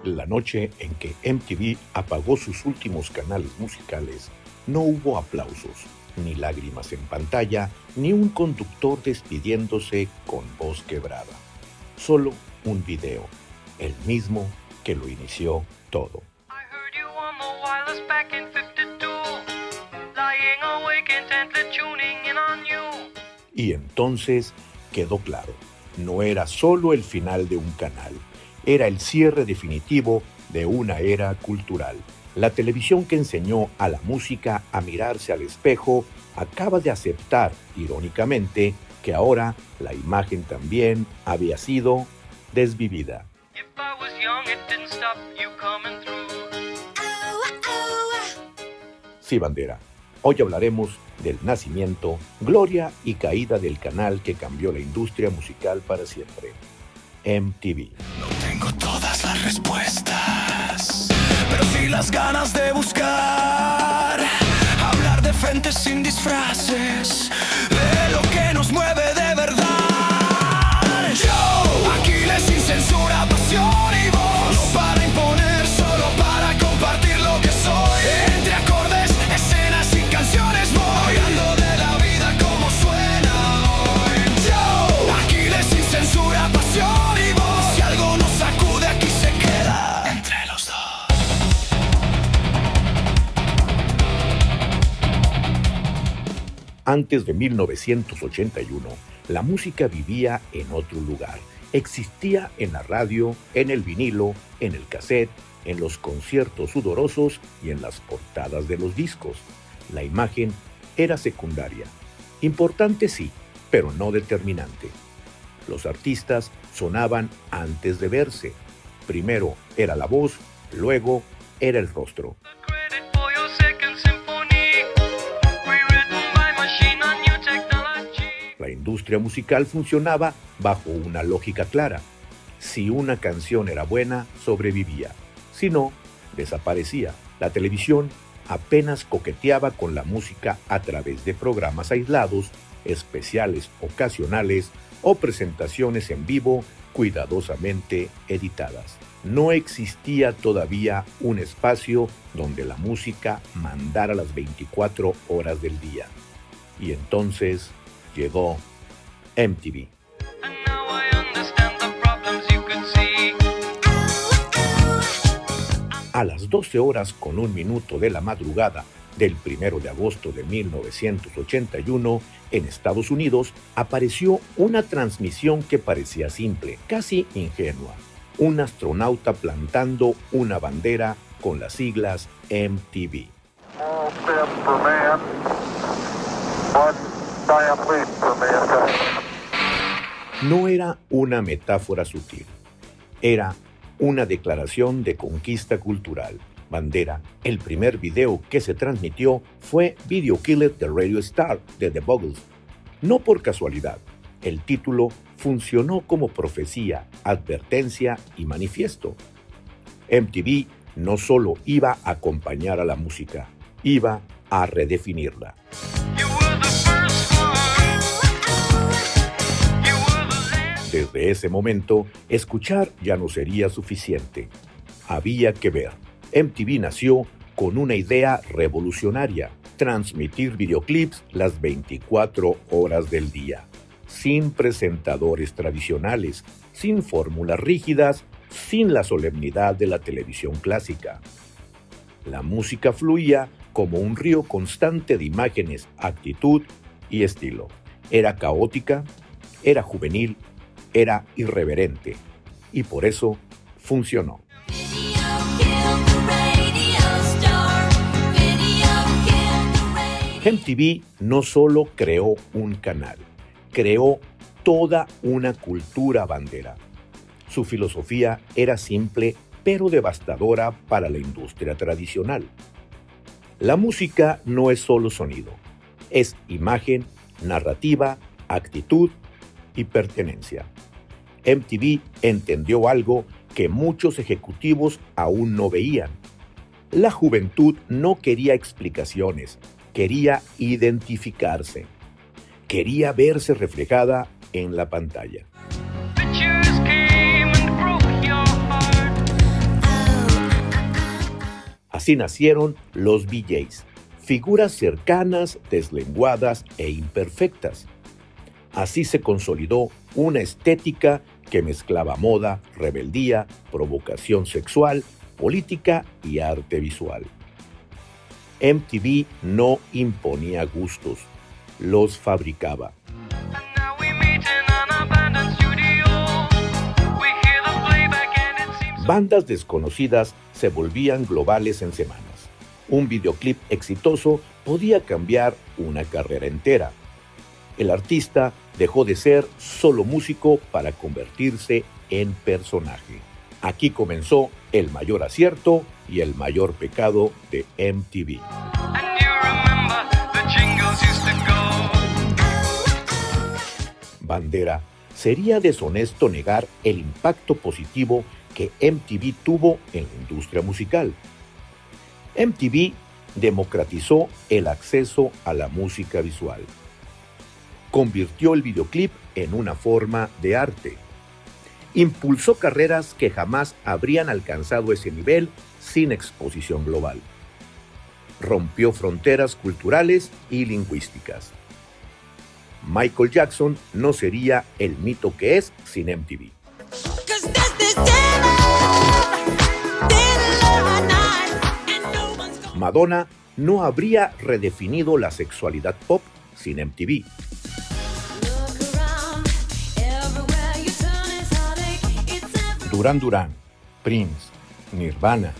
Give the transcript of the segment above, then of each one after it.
La noche en que MTV apagó sus últimos canales musicales, no hubo aplausos, ni lágrimas en pantalla, ni un conductor despidiéndose con voz quebrada. Solo un video, el mismo que lo inició todo. Y entonces quedó claro, no era solo el final de un canal, era el cierre definitivo de una era cultural. La televisión que enseñó a la música a mirarse al espejo acaba de aceptar, irónicamente, que ahora la imagen también había sido desvivida. Sí, bandera. Hoy hablaremos del nacimiento, gloria y caída del canal que cambió la industria musical para siempre, MTV. No tengo todas las respuestas, pero sí las ganas de buscar, hablar de frente sin disfraces, de lo que nos mueve de verdad. Yo, Aquiles sin censura, pasión y voz, no para imponer, solo para compartir lo que soy. Entre acordes, escenas y canciones voy hablando de la vida como suena hoy. Yo, Aquiles sin censura, pasión y voz, si algo nos sacude aquí se queda entre los dos. Antes de 1981, la música vivía en otro lugar. Existía en la radio, en el vinilo, en el cassette, en los conciertos sudorosos y en las portadas de los discos. La imagen era secundaria. Importante sí, pero no determinante. Los artistas sonaban antes de verse. Primero era la voz, luego era el rostro. La industria musical funcionaba bajo una lógica clara. Si una canción era buena, sobrevivía. Si no, desaparecía. La televisión apenas coqueteaba con la música a través de programas aislados, especiales ocasionales o presentaciones en vivo cuidadosamente editadas. No existía todavía un espacio donde la música mandara las 24 horas del día. Y entonces llegó MTV. A las 12 horas con 1 minuto de la madrugada del 1 de agosto de 1981, en Estados Unidos, apareció una transmisión que parecía simple, casi ingenua. Un astronauta plantando una bandera con las siglas MTV. No era una metáfora sutil, era una declaración de conquista cultural. Bandera, el primer video que se transmitió fue Video Killer de Radio Star de The Buggles. No por casualidad, el título funcionó como profecía, advertencia y manifiesto. MTV no solo iba a acompañar a la música, iba a redefinirla. Desde ese momento, escuchar ya no sería suficiente. Había que ver. MTV nació con una idea revolucionaria: transmitir videoclips las 24 horas del día, sin presentadores tradicionales, sin fórmulas rígidas, sin la solemnidad de la televisión clásica. La música fluía como un río constante de imágenes, actitud y estilo. Era caótica, era juvenil, era irreverente, y por eso funcionó. MTV no solo creó un canal, creó toda una cultura bandera. Su filosofía era simple pero devastadora para la industria tradicional. La música no es solo sonido, es imagen, narrativa, actitud y pertenencia. MTV entendió algo que muchos ejecutivos aún no veían. La juventud no quería explicaciones, quería identificarse, quería verse reflejada en la pantalla. Así nacieron los VJs, figuras cercanas, deslenguadas e imperfectas. Así se consolidó una estética que mezclaba moda, rebeldía, provocación sexual, política y arte visual. MTV no imponía gustos, los fabricaba. Bandas desconocidas se volvían globales en semanas. Un videoclip exitoso podía cambiar una carrera entera. El artista dejó de ser solo músico para convertirse en personaje. Aquí comenzó el mayor acierto y el mayor pecado de MTV. Bandera, sería deshonesto negar el impacto positivo que MTV tuvo en la industria musical. MTV democratizó el acceso a la música visual. Convirtió el videoclip en una forma de arte. Impulsó carreras que jamás habrían alcanzado ese nivel sin exposición global. Rompió fronteras culturales y lingüísticas. Michael Jackson no sería el mito que es sin MTV. Madonna no habría redefinido la sexualidad pop sin MTV. Duran Duran, Prince, Nirvana,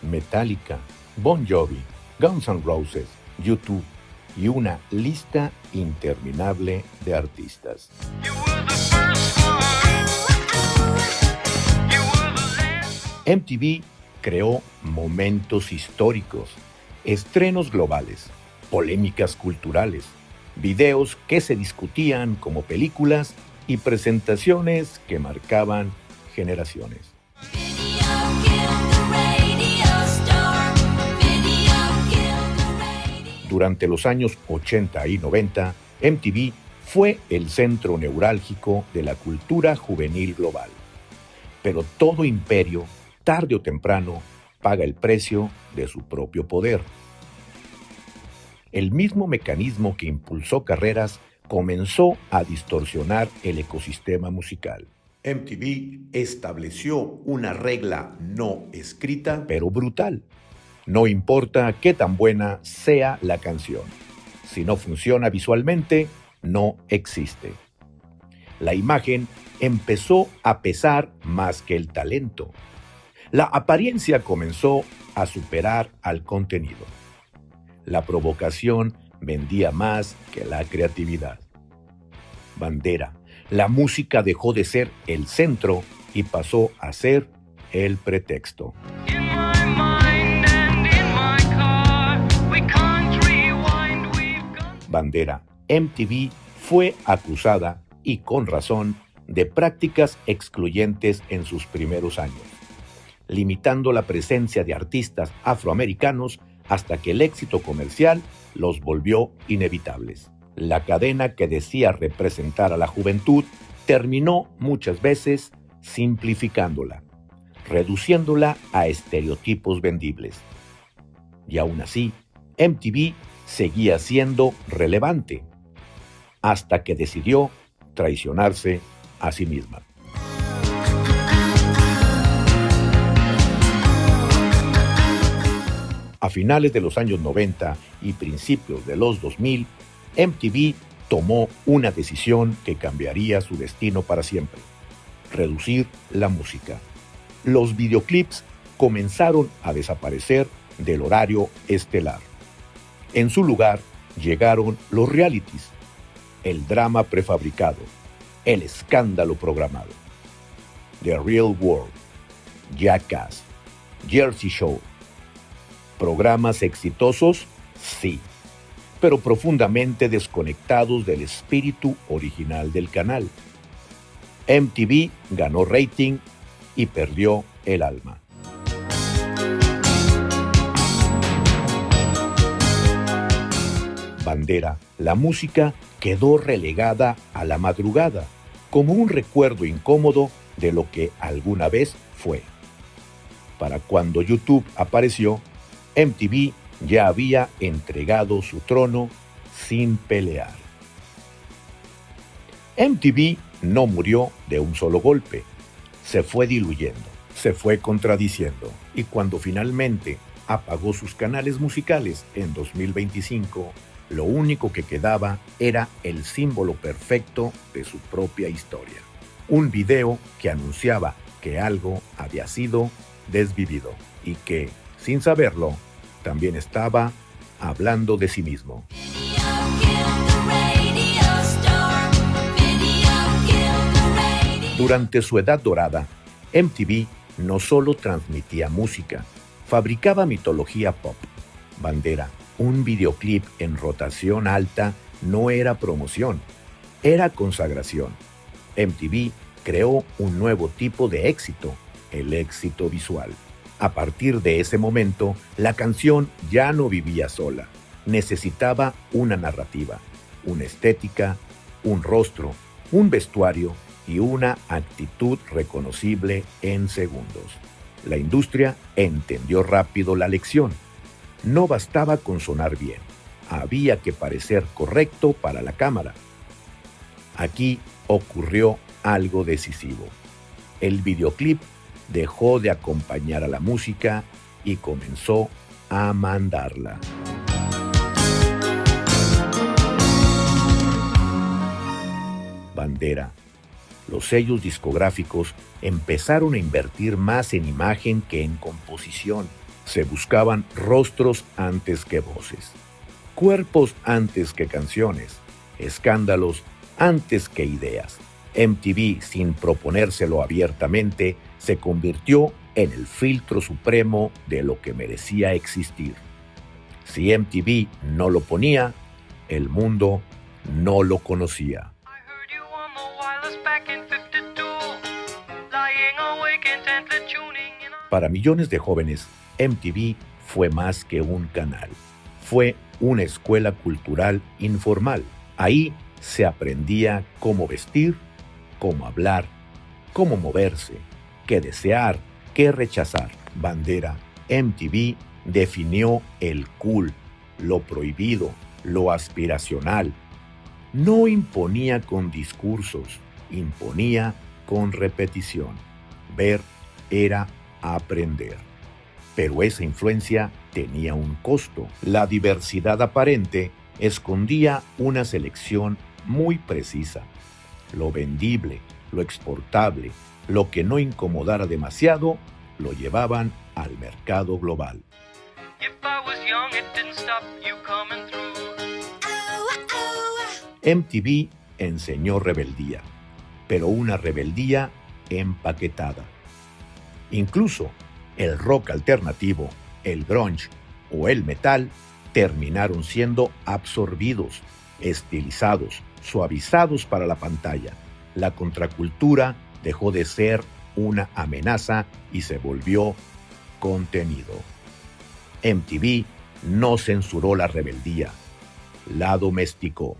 Metallica, Bon Jovi, Guns N' Roses, U2 y una lista interminable de artistas. MTV creó momentos históricos, estrenos globales, polémicas culturales, videos que se discutían como películas y presentaciones que marcaban generaciones. Durante los años 80 y 90, MTV fue el centro neurálgico de la cultura juvenil global. Pero todo imperio, tarde o temprano, paga el precio de su propio poder. El mismo mecanismo que impulsó carreras comenzó a distorsionar el ecosistema musical. MTV estableció una regla no escrita, pero brutal. No importa qué tan buena sea la canción. Si no funciona visualmente, no existe. La imagen empezó a pesar más que el talento. La apariencia comenzó a superar al contenido. La provocación vendía más que la creatividad. Bandera, la música dejó de ser el centro y pasó a ser el pretexto. Bandera, MTV fue acusada, y con razón, de prácticas excluyentes en sus primeros años, limitando la presencia de artistas afroamericanos hasta que el éxito comercial los volvió inevitables. La cadena que decía representar a la juventud terminó muchas veces simplificándola, reduciéndola a estereotipos vendibles. Y aún así, MTV seguía siendo relevante, hasta que decidió traicionarse a sí misma. A finales de los años 90 y principios de los 2000, MTV tomó una decisión que cambiaría su destino para siempre: reducir la música. Los videoclips comenzaron a desaparecer del horario estelar. En su lugar llegaron los realities, el drama prefabricado, el escándalo programado. The Real World, Jackass, Jersey Shore. ¿Programas exitosos? Sí, pero profundamente desconectados del espíritu original del canal. MTV ganó rating y perdió el alma. Bandera, la música quedó relegada a la madrugada, como un recuerdo incómodo de lo que alguna vez fue. Para cuando YouTube apareció, MTV ya había entregado su trono sin pelear. MTV no murió de un solo golpe. Se fue diluyendo, se fue contradiciendo, y cuando finalmente apagó sus canales musicales en 2025, lo único que quedaba era el símbolo perfecto de su propia historia. Un video que anunciaba que algo había sido desvivido y que, sin saberlo, también estaba hablando de sí mismo. Durante su edad dorada, MTV no solo transmitía música, fabricaba mitología pop. Bandera, un videoclip en rotación alta no era promoción, era consagración. MTV creó un nuevo tipo de éxito, el éxito visual. A partir de ese momento, la canción ya no vivía sola. Necesitaba una narrativa, una estética, un rostro, un vestuario y una actitud reconocible en segundos. La industria entendió rápido la lección. No bastaba con sonar bien, había que parecer correcto para la cámara. Aquí ocurrió algo decisivo. El videoclip dejó de acompañar a la música y comenzó a mandarla. Bandera. Los sellos discográficos empezaron a invertir más en imagen que en composición. Se buscaban rostros antes que voces, cuerpos antes que canciones, escándalos antes que ideas. MTV, sin proponérselo abiertamente, se convirtió en el filtro supremo de lo que merecía existir. Si MTV no lo ponía, el mundo no lo conocía. Para millones de jóvenes, MTV fue más que un canal. Fue una escuela cultural informal. Ahí se aprendía cómo vestir, cómo hablar, cómo moverse, qué desear, qué rechazar. Bandera. MTV definió el cool, lo prohibido, lo aspiracional. No imponía con discursos, imponía con repetición. Ver era aprender. Pero esa influencia tenía un costo. La diversidad aparente escondía una selección muy precisa. Lo vendible, lo exportable, lo que no incomodara demasiado, lo llevaban al mercado global. MTV enseñó rebeldía, pero una rebeldía empaquetada. Incluso el rock alternativo, el grunge o el metal terminaron siendo absorbidos, estilizados, suavizados para la pantalla. La contracultura dejó de ser una amenaza y se volvió contenido. MTV no censuró la rebeldía, la domesticó.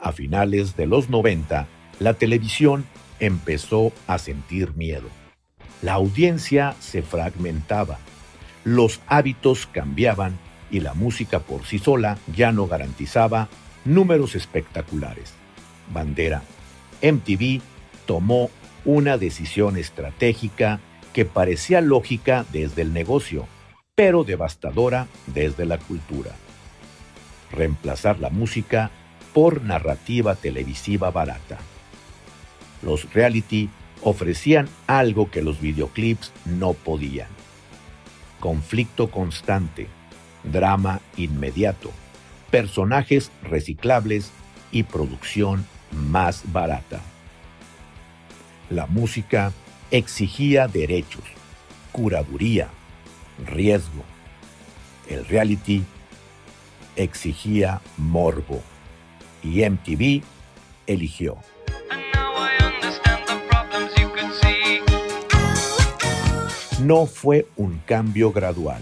A finales de los 90, la televisión empezó a sentir miedo. La audiencia se fragmentaba, los hábitos cambiaban y la música por sí sola ya no garantizaba números espectaculares. Bandera. MTV tomó una decisión estratégica que parecía lógica desde el negocio, pero devastadora desde la cultura. Reemplazar la música por narrativa televisiva barata. Los reality ofrecían algo que los videoclips no podían. Conflicto constante, drama inmediato, personajes reciclables y producción más barata. La música exigía derechos, curaduría, riesgo. El reality exigía morbo y MTV eligió. No fue un cambio gradual,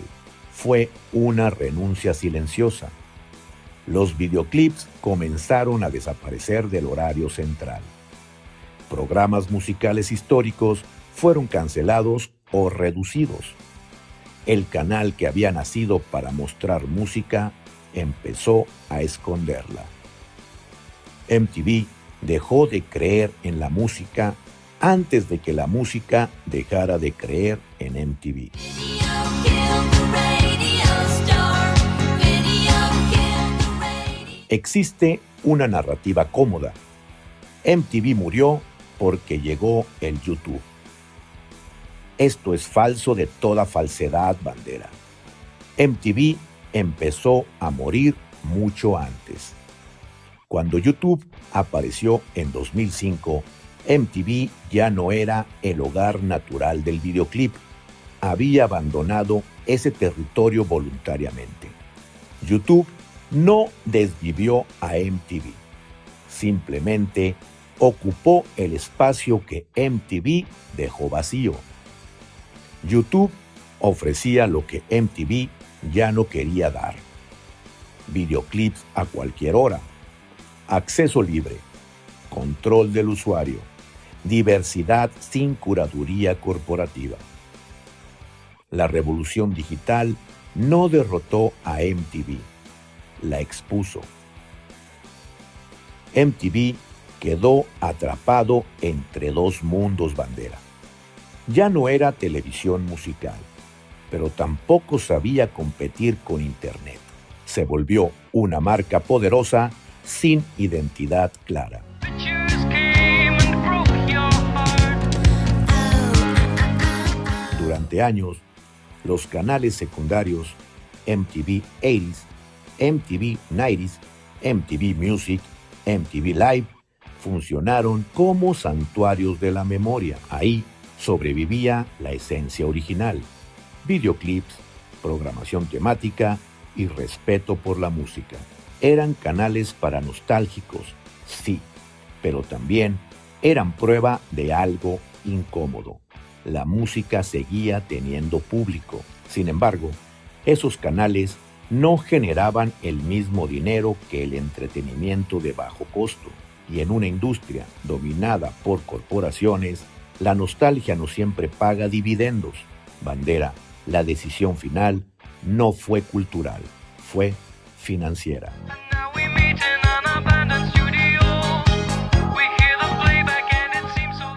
fue una renuncia silenciosa. Los videoclips comenzaron a desaparecer del horario central. programas musicales históricos fueron cancelados o reducidos. El canal que había nacido para mostrar música empezó a esconderla. MTV dejó de creer en la música antes de que la música dejara de creer en MTV. Existe una narrativa cómoda. MTV murió porque llegó el YouTube. Esto es falso de toda falsedad, bandera. MTV empezó a morir mucho antes. Cuando YouTube apareció en 2005, MTV ya no era el hogar natural del videoclip. Había abandonado ese territorio voluntariamente. YouTube no desvivió a MTV. Simplemente ocupó el espacio que MTV dejó vacío. YouTube ofrecía lo que MTV ya no quería dar. Videoclips a cualquier hora, acceso libre, control del usuario, diversidad sin curaduría corporativa. La revolución digital no derrotó a MTV, la expuso. MTV quedó atrapado entre dos mundos, bandera. Ya no era televisión musical, pero tampoco sabía competir con Internet. Se volvió una marca poderosa sin identidad clara. Durante años, los canales secundarios MTV 80s, MTV 90s, MTV Music, MTV Live funcionaron como santuarios de la memoria. Ahí sobrevivía la esencia original: videoclips, programación temática y respeto por la música. Eran canales para nostálgicos, sí, pero también eran prueba de algo incómodo. La música seguía teniendo público. Sin embargo, esos canales no generaban el mismo dinero que el entretenimiento de bajo costo. Y en una industria dominada por corporaciones, la nostalgia no siempre paga dividendos. Bandera, la decisión final no fue cultural, fue financiera.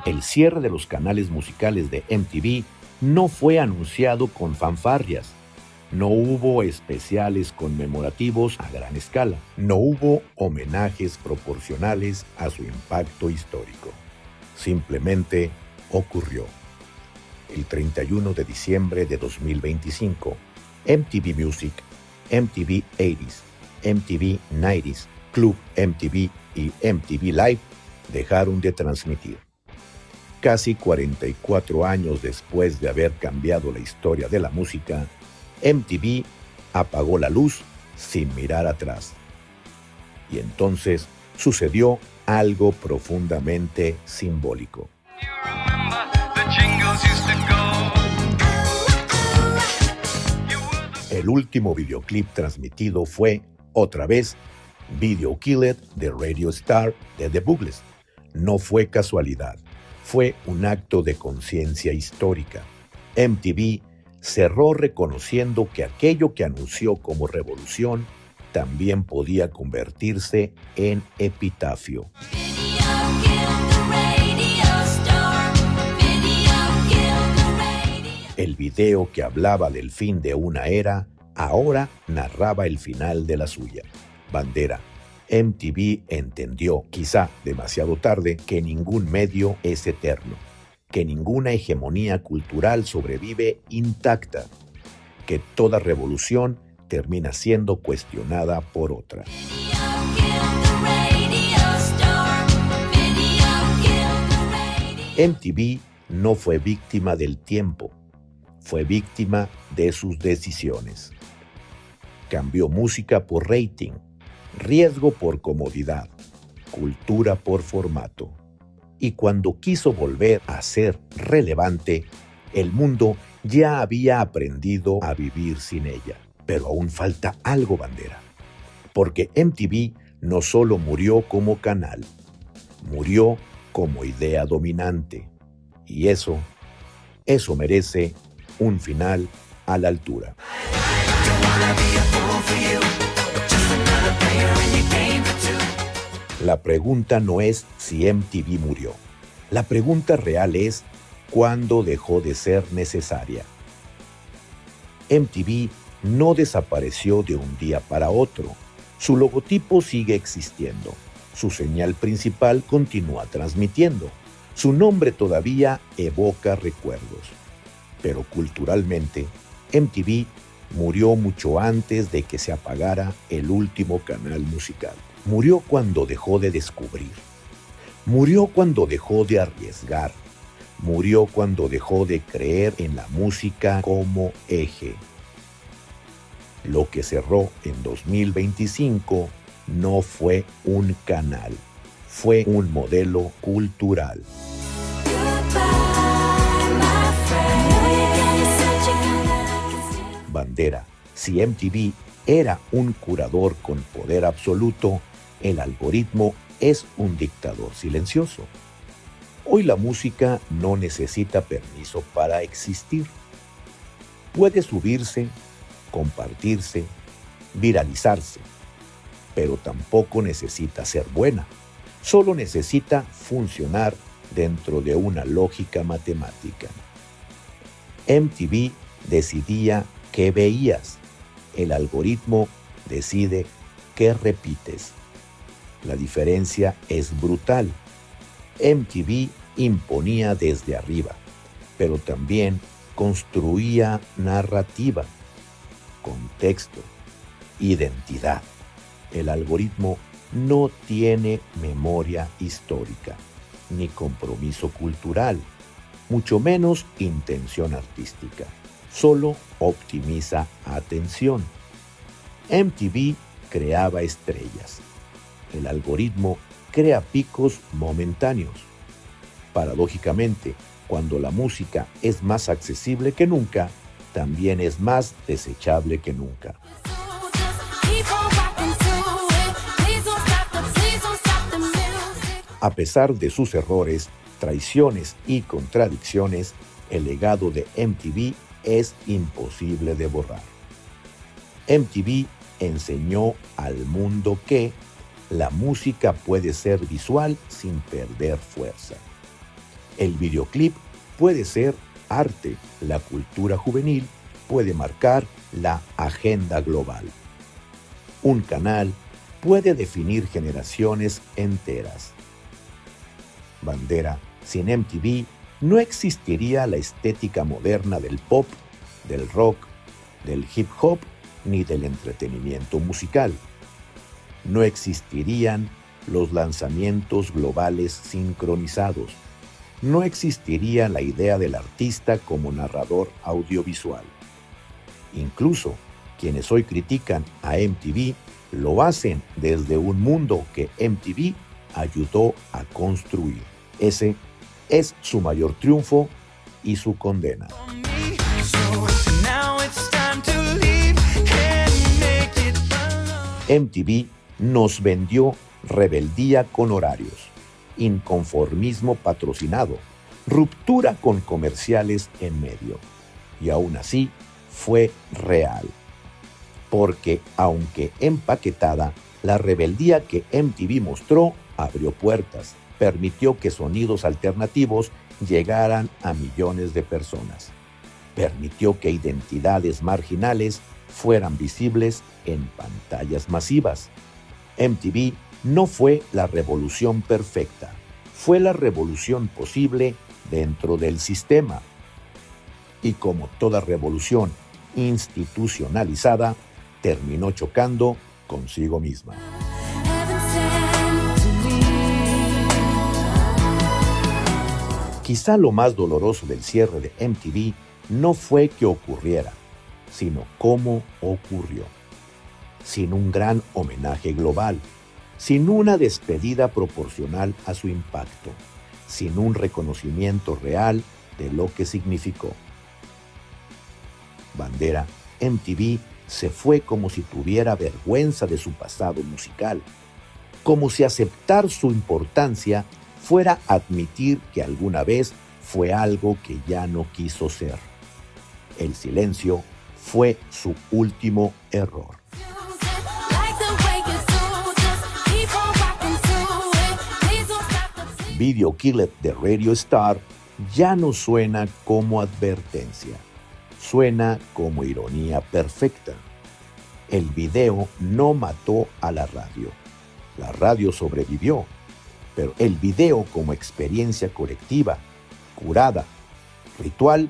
El cierre de los canales musicales de MTV no fue anunciado con fanfarrias. No hubo especiales conmemorativos a gran escala. No hubo homenajes proporcionales a su impacto histórico. Simplemente ocurrió. El 31 de diciembre de 2025, MTV Music, MTV 80s, MTV 90s, Club MTV y MTV Live dejaron de transmitir. Casi 44 años después de haber cambiado la historia de la música, MTV apagó la luz sin mirar atrás. Y entonces sucedió algo profundamente simbólico. El último videoclip transmitido fue, otra vez, Video Killed de Radio Star de The Buggles. No fue casualidad, fue un acto de conciencia histórica. MTV cerró reconociendo que aquello que anunció como revolución también podía convertirse en epitafio. El video que hablaba del fin de una era, ahora narraba el final de la suya. Bandera, MTV entendió, quizá demasiado tarde, que ningún medio es eterno, que ninguna hegemonía cultural sobrevive intacta, que toda revolución termina siendo cuestionada por otra. MTV no fue víctima del tiempo, fue víctima de sus decisiones. Cambió música por rating, riesgo por comodidad, cultura por formato. Y cuando quiso volver a ser relevante, el mundo ya había aprendido a vivir sin ella. Pero aún falta algo, bandera. Porque MTV no solo murió como canal, murió como idea dominante. Y eso merece un final a la altura. La pregunta no es si MTV murió. La pregunta real es ¿cuándo dejó de ser necesaria? MTV no desapareció de un día para otro. Su logotipo sigue existiendo. Su señal principal continúa transmitiendo. Su nombre todavía evoca recuerdos. Pero culturalmente, MTV murió mucho antes de que se apagara el último canal musical. Murió cuando dejó de descubrir. Murió cuando dejó de arriesgar. Murió cuando dejó de creer en la música como eje. Lo que cerró en 2025 no fue un canal, fue un modelo cultural. Bandera, si MTV era un curador con poder absoluto, el algoritmo es un dictador silencioso. Hoy la música no necesita permiso para existir. Puede subirse, compartirse, viralizarse, pero tampoco necesita ser buena. Solo necesita funcionar dentro de una lógica matemática. MTV decidía qué veías. El algoritmo decide qué repites. La diferencia es brutal. MTV imponía desde arriba, pero también construía narrativa, contexto, identidad. El algoritmo no tiene memoria histórica, ni compromiso cultural, mucho menos intención artística. Solo optimiza atención. MTV creaba estrellas. El algoritmo crea picos momentáneos. Paradójicamente, cuando la música es más accesible que nunca, también es más desechable que nunca. A pesar de sus errores, traiciones y contradicciones, el legado de MTV es imposible de borrar. MTV enseñó al mundo que la música puede ser visual sin perder fuerza. El videoclip puede ser arte. La cultura juvenil puede marcar la agenda global. Un canal puede definir generaciones enteras. Bandera, sin MTV no existiría la estética moderna del pop, del rock, del hip hop ni del entretenimiento musical. No existirían los lanzamientos globales sincronizados. No existiría la idea del artista como narrador audiovisual. Incluso quienes hoy critican a MTV lo hacen desde un mundo que MTV ayudó a construir. Ese es su mayor triunfo y su condena. MTV nos vendió rebeldía con horarios, inconformismo patrocinado, ruptura con comerciales en medio. Y aún así fue real. Porque aunque empaquetada, la rebeldía que MTV mostró abrió puertas, permitió que sonidos alternativos llegaran a millones de personas. Permitió que identidades marginales fueran visibles en pantallas masivas. MTV no fue la revolución perfecta, fue la revolución posible dentro del sistema. Y como toda revolución institucionalizada, terminó chocando consigo misma. Quizá lo más doloroso del cierre de MTV no fue que ocurriera, sino cómo ocurrió. Sin un gran homenaje global, sin una despedida proporcional a su impacto, sin un reconocimiento real de lo que significó. Bandera, MTV se fue como si tuviera vergüenza de su pasado musical, como si aceptar su importancia fuera admitir que alguna vez fue algo que ya no quiso ser. El silencio fue su último error. Video Killed de Radio Star ya no suena como advertencia, suena como ironía perfecta. El video no mató a la radio sobrevivió, pero el video como experiencia colectiva, curada, ritual,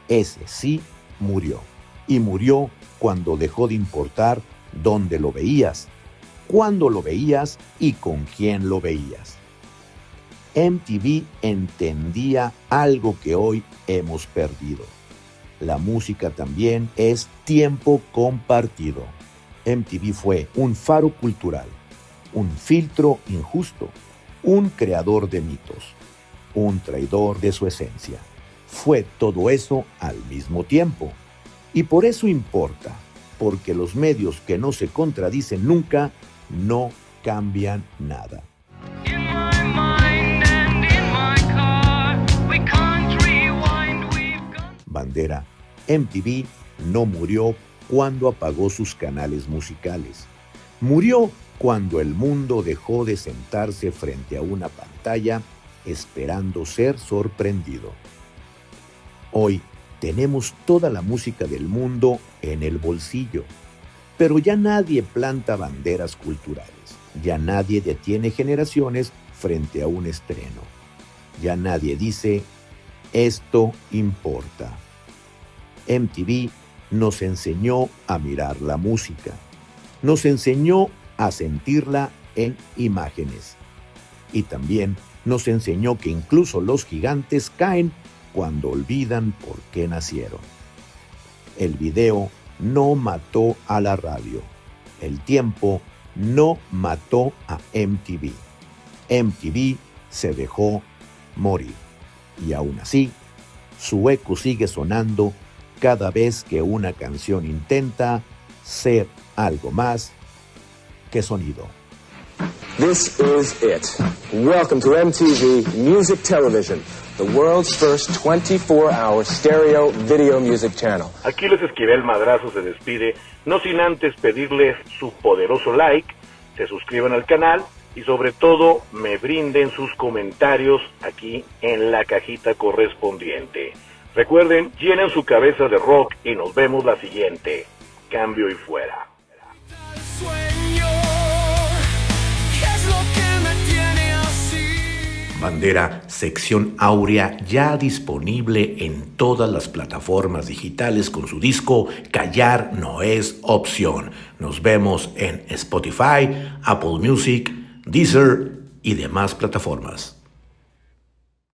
ese sí murió. Y murió cuando dejó de importar dónde lo veías, cuándo lo veías y con quién lo veías. MTV entendía algo que hoy hemos perdido. La música también es tiempo compartido. MTV fue un faro cultural, un filtro injusto, un creador de mitos, un traidor de su esencia. Fue todo eso al mismo tiempo. Y por eso importa, porque los medios que no se contradicen nunca, no cambian nada. Bandera, MTV no murió cuando apagó sus canales musicales. Murió cuando el mundo dejó de sentarse frente a una pantalla esperando ser sorprendido. Hoy tenemos toda la música del mundo en el bolsillo, pero ya nadie planta banderas culturales, ya nadie detiene generaciones frente a un estreno, ya nadie dice, esto importa. MTV nos enseñó a mirar la música, nos enseñó a sentirla en imágenes y también nos enseñó que incluso los gigantes caen cuando olvidan por qué nacieron. El video no mató a la radio, el tiempo no mató a MTV. MTV se dejó morir y aún así su eco sigue sonando cada vez que una canción intenta ser algo más que sonido. This is it. Welcome to MTV Music Television, the world's first 24-hour stereo video music channel. Aquí les Esquivel Madrazo se despide, no sin antes pedirles su poderoso like, se suscriban al canal y sobre todo me brinden sus comentarios aquí en la cajita correspondiente. Recuerden, llenen su cabeza de rock y nos vemos la siguiente. Cambio y fuera. Bandera, sección áurea ya disponible en todas las plataformas digitales con su disco Callar no es opción. Nos vemos en Spotify, Apple Music, Deezer y demás plataformas.